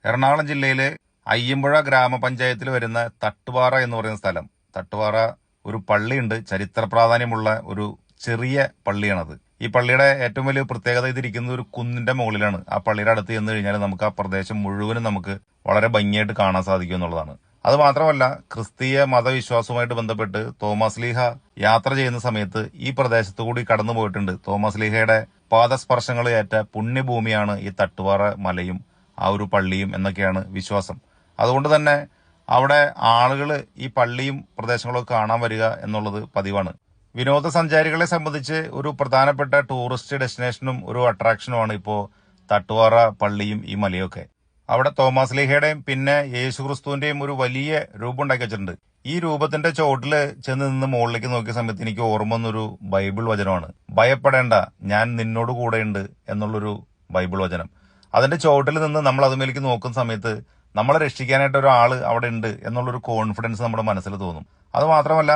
എറണാകുളം ജില്ലയിലെ അയ്യമ്പുഴ ഗ്രാമപഞ്ചായത്തിൽ വരുന്ന തട്ടുപാറ എന്ന് പറയുന്ന സ്ഥലം. തട്ടുപാറ ഒരു പള്ളിയുണ്ട്, ചരിത്ര പ്രാധാന്യമുള്ള ഒരു ചെറിയ പള്ളിയാണത്. ഈ പള്ളിയുടെ ഏറ്റവും വലിയ പ്രത്യേകത ഇതിരിക്കുന്നത് ഒരു കുന്നിന്റെ മുകളിലാണ്. ആ പള്ളിയുടെ അടുത്ത് ചെന്ന് കഴിഞ്ഞാൽ നമുക്ക് ആ പ്രദേശം മുഴുവനും നമുക്ക് വളരെ ഭംഗിയായിട്ട് കാണാൻ സാധിക്കും എന്നുള്ളതാണ്. അത് മാത്രമല്ല, ക്രിസ്തീയ മതവിശ്വാസവുമായിട്ട് ബന്ധപ്പെട്ട് തോമസ് ലീഹ യാത്ര ചെയ്യുന്ന സമയത്ത് ഈ പ്രദേശത്തു കൂടി കടന്നു പോയിട്ടുണ്ട്. തോമസ് ലീഹയുടെ പാദസ്പർശങ്ങൾ ഏറ്റ പുണ്യഭൂമിയാണ് ഈ തട്ടുപാറ മലയും ആ ഒരു പള്ളിയും എന്നൊക്കെയാണ് വിശ്വാസം. അതുകൊണ്ട് തന്നെ അവിടെ ആളുകൾ ഈ പള്ളിയും പ്രദേശങ്ങളൊക്കെ കാണാൻ വരിക എന്നുള്ളത് പതിവാണ്. വിനോദസഞ്ചാരികളെ സംബന്ധിച്ച് ഒരു പ്രധാനപ്പെട്ട ടൂറിസ്റ്റ് ഡെസ്റ്റിനേഷനും ഒരു അട്രാക്ഷനുമാണ് ഇപ്പോൾ തട്ടുപാറ പള്ളിയും ഈ മലയൊക്കെ. അവിടെ തോമസ് ലീഹയുടെയും പിന്നെ യേശുക്രിസ്തുവിന്റെയും ഒരു വലിയ രൂപം ഉണ്ടാക്കി വെച്ചിട്ടുണ്ട്. ഈ രൂപത്തിന്റെ ചോട്ടിൽ ചെന്ന് നിന്ന് മുകളിലേക്ക് നോക്കിയ സമയത്ത് എനിക്ക് ഓർമ്മ വന്നൊരു ബൈബിൾ വചനമാണ്. ഭയപ്പെടേണ്ട, ഞാൻ നിന്നോട് കൂടെയുണ്ട് എന്നുള്ളൊരു ബൈബിൾ വചനം. അതിന്റെ ചോട്ടിൽ നിന്ന് നമ്മൾ അതുമേലേക്ക് നോക്കുന്ന സമയത്ത് നമ്മളെ രക്ഷിക്കാനായിട്ട് ഒരാൾ അവിടെ ഉണ്ട് എന്നുള്ളൊരു കോൺഫിഡൻസ് നമ്മുടെ മനസ്സിൽ തോന്നും. അത് മാത്രമല്ല,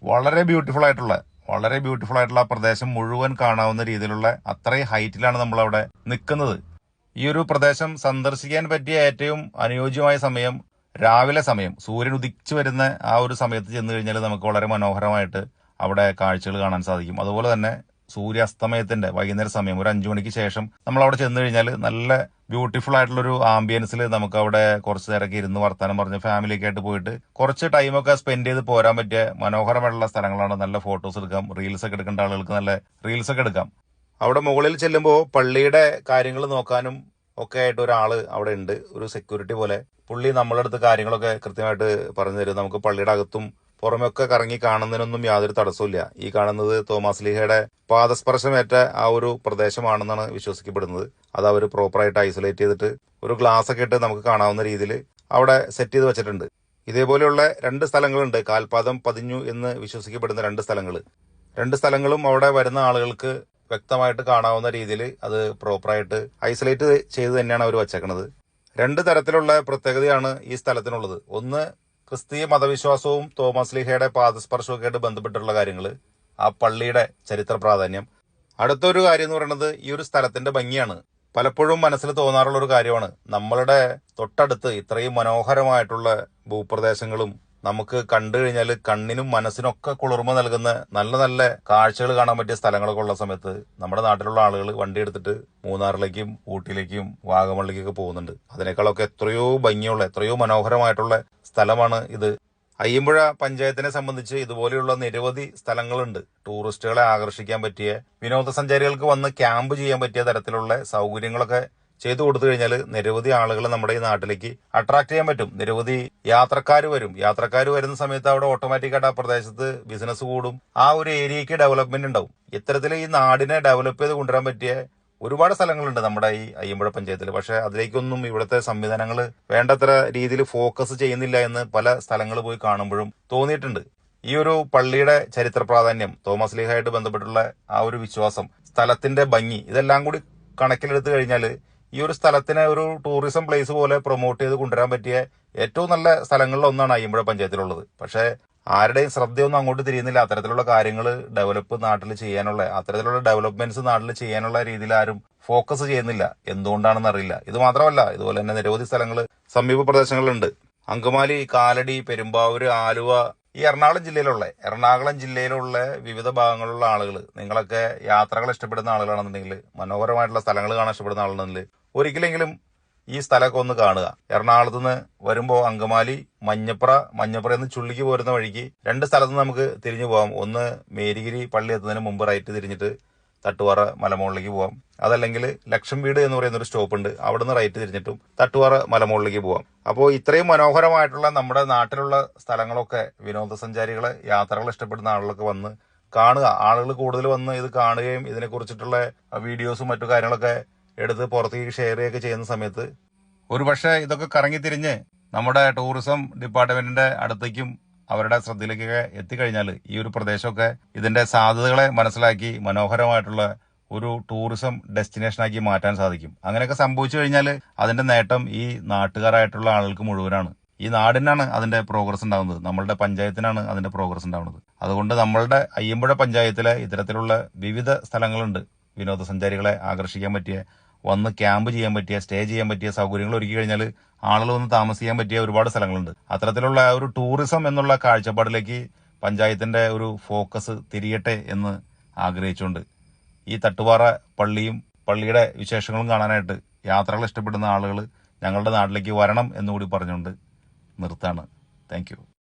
വളരെ ബ്യൂട്ടിഫുൾ ആയിട്ടുള്ള ആ പ്രദേശം മുഴുവൻ കാണാവുന്ന രീതിയിലുള്ള അത്രയും ഹൈറ്റിലാണ് നമ്മൾ അവിടെ നിൽക്കുന്നത്. ഈ ഒരു പ്രദേശം സന്ദർശിക്കാൻ പറ്റിയ ഏറ്റവും അനുയോജ്യമായ സമയം രാവിലെ സമയം, സൂര്യൻ ഉദിച്ചു വരുന്ന ആ ഒരു സമയത്ത് ചെന്ന് കഴിഞ്ഞാൽ നമുക്ക് വളരെ മനോഹരമായിട്ട് അവിടെ കാഴ്ചകൾ കാണാൻ സാധിക്കും. അതുപോലെ തന്നെ സൂര്യാസ്തമയത്തിന്റെ വൈകുന്നേര സമയം ഒരു 5 മണിക്ക് ശേഷം നമ്മൾ അവിടെ ചെന്ന് കഴിഞ്ഞാൽ നല്ല ബ്യൂട്ടിഫുൾ ആയിട്ടുള്ളൊരു ആംബിയൻസിൽ നമുക്ക് അവിടെ കുറച്ച് നേരമൊക്കെ ഇരുന്ന് വർത്താനം പറഞ്ഞ് ഫാമിലിയൊക്കെ ആയിട്ട് പോയിട്ട് കുറച്ച് ടൈമൊക്കെ സ്പെൻഡ് ചെയ്ത് പോരാൻ പറ്റിയ മനോഹരമായിട്ടുള്ള സ്ഥലങ്ങളാണ്. നല്ല ഫോട്ടോസ് എടുക്കാം, റീൽസ് ഒക്കെ എടുക്കേണ്ട ആളുകൾക്ക് നല്ല റീൽസ് ഒക്കെ എടുക്കാം. അവിടെ മുകളിൽ ചെല്ലുമ്പോൾ പള്ളിയുടെ കാര്യങ്ങൾ നോക്കാനും ഒക്കെ ആയിട്ട് ഒരാള് അവിടെ ഉണ്ട്, ഒരു സെക്യൂരിറ്റി പോലെ. പുള്ളി നമ്മളെ അടുത്ത് കാര്യങ്ങളൊക്കെ കൃത്യമായിട്ട് പറഞ്ഞു തരും. നമുക്ക് പള്ളിയുടെ അകത്തും പുറമൊക്കെ കറങ്ങി കാണുന്നതിനൊന്നും യാതൊരു തടസ്സമില്ല. ഈ കാണുന്നത് തോമസ് ലീഹയുടെ പാദസ്പർശമേറ്റ ആ ഒരു പ്രദേശമാണെന്നാണ് വിശ്വസിക്കപ്പെടുന്നത്. അത് അവർ പ്രോപ്പറായിട്ട് ഐസൊലേറ്റ് ചെയ്തിട്ട് ഒരു ഗ്ലാസ് ഒക്കെ ഇട്ട് നമുക്ക് കാണാവുന്ന രീതിയിൽ അവിടെ സെറ്റ് ചെയ്ത് വെച്ചിട്ടുണ്ട്. ഇതേപോലെയുള്ള 2 സ്ഥലങ്ങളുണ്ട്, കാൽപാദം പതിഞ്ഞു എന്ന് വിശ്വസിക്കപ്പെടുന്ന 2 സ്ഥലങ്ങളും അവിടെ വരുന്ന ആളുകൾക്ക് വ്യക്തമായിട്ട് കാണാവുന്ന രീതിയിൽ അത് പ്രോപ്പറായിട്ട് ഐസൊലേറ്റ് ചെയ്ത് തന്നെയാണ് അവർ വച്ചേക്കുന്നത്. 2 തരത്തിലുള്ള പ്രത്യേകതയാണ് ഈ സ്ഥലത്തിനുള്ളത്. ഒന്ന്, ക്രിസ്തീയ മതവിശ്വാസവും തോമസ് ലീഹയുടെ പാദസ്പർശവും ആയിട്ട് ബന്ധപ്പെട്ടിട്ടുള്ള കാര്യങ്ങൾ, ആ പള്ളിയുടെ ചരിത്ര പ്രാധാന്യം. അടുത്തൊരു കാര്യം എന്ന് പറയുന്നത് ഈ ഒരു സ്ഥലത്തിന്റെ ഭംഗിയാണ്. പലപ്പോഴും മനസ്സിൽ തോന്നാറുള്ള ഒരു കാര്യമാണ്, നമ്മളുടെ തൊട്ടടുത്ത് ഇത്രയും മനോഹരമായിട്ടുള്ള ഭൂപ്രദേശങ്ങളും നമുക്ക് കണ്ടു കഴിഞ്ഞാൽ കണ്ണിനും മനസ്സിനും ഒക്കെ കുളിർമ നൽകുന്ന നല്ല നല്ല കാഴ്ചകൾ കാണാൻ പറ്റിയ സ്ഥലങ്ങളൊക്കെ ഉള്ള സമയത്ത് നമ്മുടെ നാട്ടിലുള്ള ആളുകൾ വണ്ടി എടുത്തിട്ട് മൂന്നാറിലേക്കും ഊട്ടിയിലേക്കും വാഗമണിലേക്കൊക്കെ പോകുന്നുണ്ട്. അതിനേക്കാളൊക്കെ എത്രയോ ഭംഗിയുള്ള, എത്രയോ മനോഹരമായിട്ടുള്ള സ്ഥലമാണ് ഇത്. അയ്യമ്പുഴ പഞ്ചായത്തിനെ സംബന്ധിച്ച് ഇതുപോലെയുള്ള നിരവധി സ്ഥലങ്ങളുണ്ട്. ടൂറിസ്റ്റുകളെ ആകർഷിക്കാൻ പറ്റിയ, വിനോദസഞ്ചാരികൾക്ക് വന്ന് ക്യാമ്പ് ചെയ്യാൻ പറ്റിയ തരത്തിലുള്ള സൗകര്യങ്ങളൊക്കെ ചെയ്തു കൊടുത്തു കഴിഞ്ഞാൽ നിരവധി ആളുകൾ നമ്മുടെ ഈ നാട്ടിലേക്ക് അട്രാക്ട് ചെയ്യാൻ പറ്റും. നിരവധി യാത്രക്കാർ വരുന്ന സമയത്ത് അവിടെ ഓട്ടോമാറ്റിക്കായിട്ട് ആ പ്രദേശത്ത് ബിസിനസ് കൂടും, ആ ഒരു ഏരിയക്ക് ഡെവലപ്മെന്റ് ഉണ്ടാവും. ഇത്തരത്തിൽ ഈ നാടിനെ ഡെവലപ്പ് ചെയ്ത് കൊണ്ടുവരാൻ പറ്റിയ ഒരുപാട് സ്ഥലങ്ങളുണ്ട് നമ്മുടെ ഈ അയ്യമ്പുഴ പഞ്ചായത്തിൽ. പക്ഷെ അതിലേക്കൊന്നും ഇവിടുത്തെ സംവിധാനങ്ങൾ വേണ്ടത്ര രീതിയിൽ ഫോക്കസ് ചെയ്യുന്നില്ല എന്ന് പല സ്ഥലങ്ങൾ പോയി കാണുമ്പോഴും തോന്നിയിട്ടുണ്ട്. ഈ ഒരു പള്ളിയുടെ ചരിത്ര പ്രാധാന്യം, തോമസ് ലീഹയായിട്ട് ബന്ധപ്പെട്ടുള്ള ആ ഒരു വിശ്വാസം, സ്ഥലത്തിന്റെ ഭംഗി, ഇതെല്ലാം കൂടി കണക്കിലെടുത്തു കഴിഞ്ഞാൽ ഈ ഒരു സ്ഥലത്തിനെ ഒരു ടൂറിസം പ്ലേസ് പോലെ പ്രൊമോട്ട് ചെയ്ത് കൊണ്ടുവരാൻ പറ്റിയ ഏറ്റവും നല്ല സ്ഥലങ്ങളിൽ ഒന്നാണ് അയ്യമ്പുഴ പഞ്ചായത്തിലുള്ളത്. പക്ഷെ ആരുടെയും ശ്രദ്ധയൊന്നും അങ്ങോട്ട് തിരിയുന്നില്ല. അത്തരത്തിലുള്ള കാര്യങ്ങൾ നാട്ടിൽ ചെയ്യാനുള്ള, അത്തരത്തിലുള്ള ഡെവലപ്മെന്റ്സ് നാട്ടിൽ ചെയ്യാനുള്ള രീതിയിൽ ആരും ഫോക്കസ് ചെയ്യുന്നില്ല. എന്തുകൊണ്ടാണെന്ന് അറിയില്ല. ഇത് മാത്രമല്ല, ഇതുപോലെ തന്നെ നിരവധി സ്ഥലങ്ങൾ സമീപ പ്രദേശങ്ങളിലുണ്ട്. അങ്കമാലി, കാലടി, പെരുമ്പാവൂര്, ആലുവ, ഈ എറണാകുളം ജില്ലയിലുള്ള വിവിധ ഭാഗങ്ങളിലുള്ള ആളുകൾ, നിങ്ങളൊക്കെ യാത്രകൾ ഇഷ്ടപ്പെടുന്ന ആളുകളാണെന്നുണ്ടെങ്കിൽ, മനോഹരമായിട്ടുള്ള സ്ഥലങ്ങൾ കാണാൻ ഇഷ്ടപ്പെടുന്ന ആളുകളുണ്ടെങ്കിൽ ഒരിക്കലെങ്കിലും ഈ സ്ഥലമൊക്കെ ഒന്ന് കാണുക. എറണാകുളത്ത് നിന്ന് വരുമ്പോൾ അങ്കമാലി, മഞ്ഞപ്ര എന്ന് ചുള്ളിക്ക് പോരുന്ന വഴിക്ക് 2 സ്ഥലത്ത് നമുക്ക് തിരിഞ്ഞു പോകാം. ഒന്ന്, മേരിഗിരി പള്ളി എത്തുന്നതിന് മുമ്പ് റൈറ്റ് തിരിഞ്ഞിട്ട് തട്ടുപാറ മലമുകളിലേക്ക് പോവാം. അതല്ലെങ്കിൽ ലക്ഷം വീട് എന്ന് പറയുന്ന ഒരു സ്റ്റോപ്പ് ഉണ്ട്, അവിടുന്ന് റൈറ്റ് തിരിഞ്ഞിട്ടും തട്ടുപാറ മലമുകളിലേക്ക് പോവാം. അപ്പോൾ ഇത്രയും മനോഹരമായിട്ടുള്ള നമ്മുടെ നാട്ടിലുള്ള സ്ഥലങ്ങളൊക്കെ വിനോദസഞ്ചാരികളെ, യാത്രകൾ ഇഷ്ടപ്പെടുന്ന ആളുകളൊക്കെ വന്ന് കാണുക. ആളുകൾ കൂടുതൽ വന്ന് ഇത് കാണുകയും ഇതിനെക്കുറിച്ചിട്ടുള്ള വീഡിയോസും മറ്റു കാര്യങ്ങളൊക്കെ എടുത്ത് പുറത്തേക്ക് ഷെയർ ചെയ്യുകയൊക്കെ ചെയ്യുന്ന സമയത്ത് ഒരുപക്ഷെ ഇതൊക്കെ കറങ്ങിത്തിരിഞ്ഞ് നമ്മുടെ ടൂറിസം ഡിപ്പാർട്ട്മെന്റിന്റെ അടുത്തേക്കും അവരുടെ ശ്രദ്ധയിലേക്കൊക്കെ എത്തിക്കഴിഞ്ഞാൽ ഈ ഒരു പ്രദേശമൊക്കെ ഇതിന്റെ സാധ്യതകളെ മനസ്സിലാക്കി മനോഹരമായിട്ടുള്ള ഒരു ടൂറിസം ഡെസ്റ്റിനേഷനാക്കി മാറ്റാൻ സാധിക്കും. അങ്ങനെയൊക്കെ സംഭവിച്ചു കഴിഞ്ഞാൽ അതിന്റെ നേട്ടം ഈ നാട്ടുകാരായിട്ടുള്ള ആളുകൾക്ക് മുഴുവനാണ്. ഈ നാടിനാണ് അതിന്റെ പ്രോഗ്രസ് ഉണ്ടാവുന്നത്, നമ്മളുടെ പഞ്ചായത്തിനാണ് അതിന്റെ പ്രോഗ്രസ് ഉണ്ടാവുന്നത്. അതുകൊണ്ട് നമ്മളുടെ അയ്യമ്പുഴ പഞ്ചായത്തിലെ ഇത്തരത്തിലുള്ള വിവിധ സ്ഥലങ്ങളുണ്ട് വിനോദസഞ്ചാരികളെ ആകർഷിക്കാൻ പറ്റിയ വന്ന് ക്യാമ്പ് ചെയ്യാൻ പറ്റിയ, സ്റ്റേ ചെയ്യാൻ പറ്റിയ സൗകര്യങ്ങൾ ഒരുക്കി കഴിഞ്ഞാൽ ആളുകൾ വന്ന് താമസിക്കാൻ പറ്റിയ ഒരുപാട് സ്ഥലങ്ങളുണ്ട്. അത്തരത്തിലുള്ള ഒരു ടൂറിസം എന്നുള്ള കാഴ്ചപ്പാടിലേക്ക് പഞ്ചായത്തിന്റെ ഒരു ഫോക്കസ് തിരിയട്ടെ എന്ന് ആഗ്രഹിച്ചുകൊണ്ട് ഈ തട്ടുപാറ പള്ളിയും പള്ളിയുടെ വിശേഷങ്ങളും കാണാനായിട്ട് യാത്രകൾ ഇഷ്ടപ്പെടുന്ന ആളുകൾ ഞങ്ങളുടെ നാട്ടിലേക്ക് വരണം എന്നുകൂടി പറഞ്ഞുകൊണ്ട് നിർത്താണ്. Thank you.